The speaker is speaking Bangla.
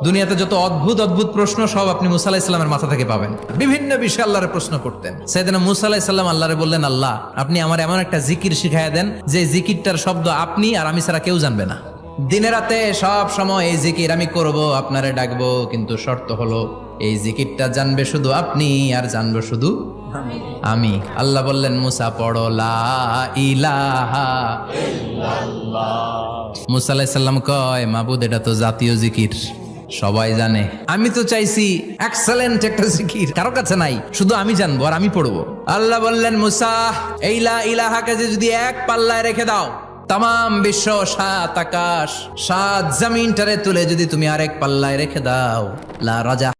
দুনিয়াতে যত অদ্ভুত অদ্ভুত প্রশ্ন সব আপনি মুসা আলাহিস সাল্লামের মাথা থেকে পাবেন। বিভিন্ন বিষয়ে আল্লাহরে প্রশ্ন করতেন। সাইয়েদনা মুসা আলাহিস সাল্লাম আল্লাহরে বললেন, আল্লাহ আপনি আমার এমন একটা জিকির শিখাইয়া দেন যে জিকিরটার শব্দ আপনি আর আমি ছাড়া কেউ জানবে না। দিনে রাতে সব সময় এই জিকির আমি করব, আপনারে ডাকবো, কিন্তু শর্ত হলো এই জিকিরটা জানবে শুধু আপনি আর জানবো শুধু আমি। আল্লাহ বললেন, মুসা পড়ো লা ইলাহা ইল্লাল্লাহ। মুসা আলাইহিস সালাম কয়, মাবুদ এটা তো জাতীয় জিকির, সবাই জানে। আমি তো চাইছি এক্সেলেন্ট একটা জিকির, কারো কাছে নাই, শুধু আমি জানবো আর আমি পড়বো। আল্লাহ বললেন, মুসা এই লা ইলাহাকে যদি এক পাল্লায় রেখে দাও, তাম বিশ্ব, 7 আকাশ 7 জমিনটারে তুলে যদি তুমি আরেক পাল্লায় রেখে দাও, লা রাজা